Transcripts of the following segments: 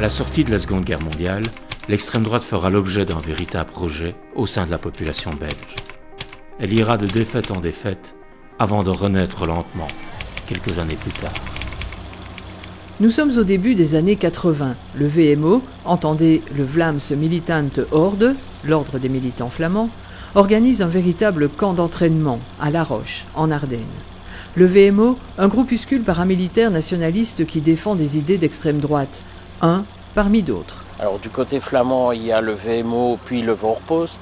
la sortie de la Seconde Guerre mondiale, l'extrême droite fera l'objet d'un véritable rejet au sein de la population belge. Elle ira de défaite en défaite avant de renaître lentement, quelques années plus tard. Nous sommes au début des années 80. Le VMO, entendez le Vlaams Militant Orde, l'ordre des militants flamands, organise un véritable camp d'entraînement à La Roche, en Ardennes. Le VMO, un groupuscule paramilitaire nationaliste qui défend des idées d'extrême droite, un parmi d'autres. Alors du côté flamand, il y a le VMO puis le Voorpost,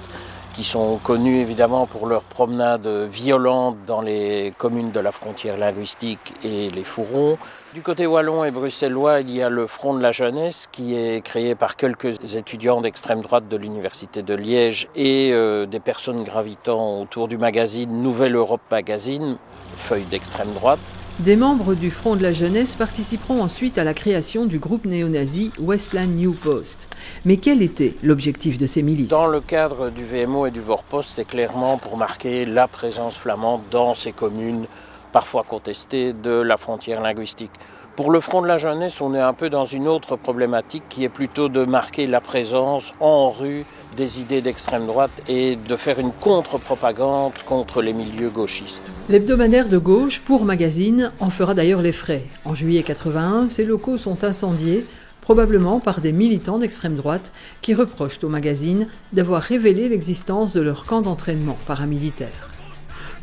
qui sont connus évidemment pour leurs promenades violentes dans les communes de la frontière linguistique et les fourrons. Du côté wallon et bruxellois, il y a le Front de la jeunesse qui est créé par quelques étudiants d'extrême droite de l'Université de Liège et des personnes gravitant autour du magazine Nouvelle Europe Magazine, feuille d'extrême droite. Des membres du Front de la jeunesse participeront ensuite à la création du groupe néo-nazi Westland New Post. Mais quel était l'objectif de ces milices ? Dans le cadre du VMO et du Voorpost, c'est clairement pour marquer la présence flamande dans ces communes, parfois contestées, de la frontière linguistique. Pour le Front de la jeunesse, on est un peu dans une autre problématique qui est plutôt de marquer la présence en rue des idées d'extrême droite et de faire une contre-propagande contre les milieux gauchistes. L'hebdomadaire de gauche, Pour Magazine, en fera d'ailleurs les frais. En juillet 81, ses locaux sont incendiés, probablement par des militants d'extrême droite qui reprochent au magazine d'avoir révélé l'existence de leur camp d'entraînement paramilitaire.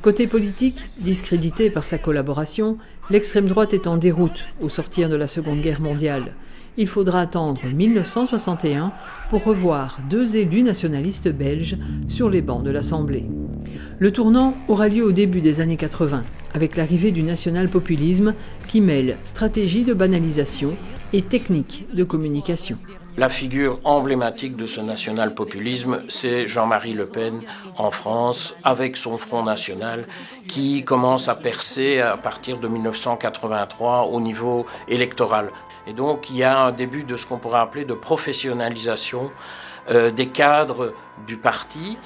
Côté politique, discrédité par sa collaboration, l'extrême droite est en déroute au sortir de la Seconde Guerre mondiale. Il faudra attendre 1961 pour revoir 2 élus nationalistes belges sur les bancs de l'Assemblée. Le tournant aura lieu au début des années 80, avec l'arrivée du national-populisme qui mêle stratégie de banalisation et technique de communication. La figure emblématique de ce national-populisme, c'est Jean-Marie Le Pen en France, avec son Front National, qui commence à percer à partir de 1983 au niveau électoral. Et donc il y a un début de ce qu'on pourrait appeler de professionnalisation des cadres du parti.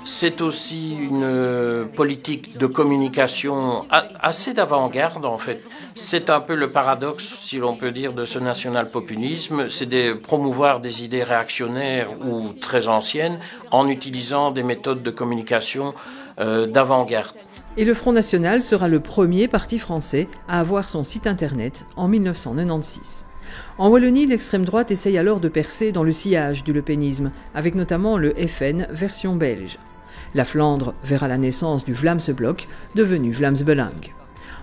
C'est aussi une politique de communication assez d'avant-garde en fait. C'est un peu le paradoxe, si l'on peut dire, de ce national-populisme, c'est de promouvoir des idées réactionnaires ou très anciennes en utilisant des méthodes de communication d'avant-garde. Et le Front National sera le premier parti français à avoir son site internet en 1996. En Wallonie, l'extrême droite essaye alors de percer dans le sillage du lepénisme, avec notamment le FN version belge. La Flandre verra la naissance du Vlaamse Blok, devenu Vlaams Belang.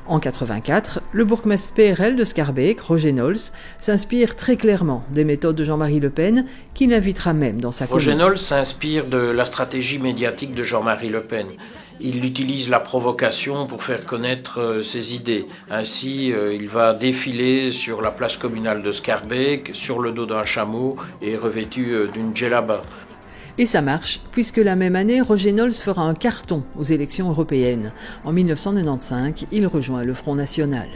En 1984, le bourgmestre PRL de Schaerbeek, Roger Nols, s'inspire très clairement des méthodes de Jean-Marie Le Pen, qui l'invitera même dans sa commune. Roger Nols s'inspire de la stratégie médiatique de Jean-Marie Le Pen. Il utilise la provocation pour faire connaître ses idées. Ainsi, il va défiler sur la place communale de Schaerbeek, sur le dos d'un chameau et revêtu d'une djellaba. Et ça marche, puisque la même année, Roger Nols fera un carton aux élections européennes. En 1995, il rejoint le Front National.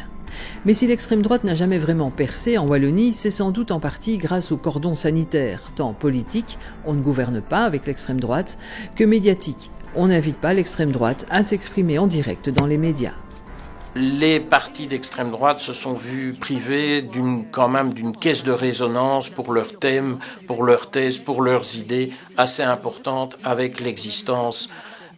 Mais si l'extrême droite n'a jamais vraiment percé en Wallonie, c'est sans doute en partie grâce au cordon sanitaire, tant politique, on ne gouverne pas avec l'extrême droite, que médiatique. On n'invite pas l'extrême droite à s'exprimer en direct dans les médias. Les partis d'extrême droite se sont vus privés d'une caisse de résonance pour leurs thèmes, pour leurs thèses, pour leurs idées assez importantes avec l'existence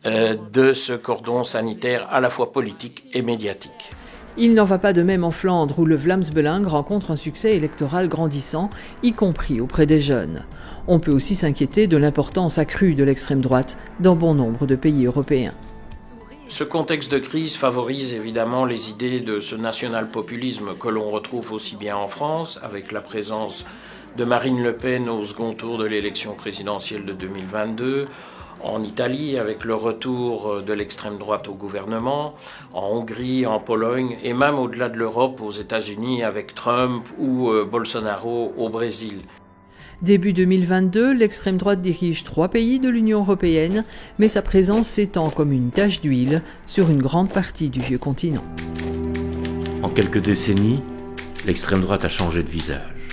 de ce cordon sanitaire à la fois politique et médiatique. Il n'en va pas de même en Flandre où le Vlaams Belang rencontre un succès électoral grandissant, y compris auprès des jeunes. On peut aussi s'inquiéter de l'importance accrue de l'extrême droite dans bon nombre de pays européens. Ce contexte de crise favorise évidemment les idées de ce national-populisme que l'on retrouve aussi bien en France, avec la présence de Marine Le Pen au second tour de l'élection présidentielle de 2022, en Italie avec le retour de l'extrême droite au gouvernement, en Hongrie, en Pologne et même au-delà de l'Europe, aux États-Unis avec Trump ou Bolsonaro au Brésil. Début 2022, l'extrême droite dirige 3 pays de l'Union européenne, mais sa présence s'étend comme une tache d'huile sur une grande partie du vieux continent. En quelques décennies, l'extrême droite a changé de visage.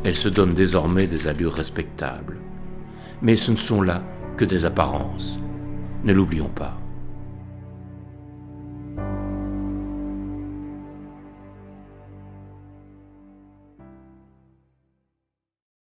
Elle se donne désormais des allures respectables. Mais ce ne sont là que des apparences. Ne l'oublions pas.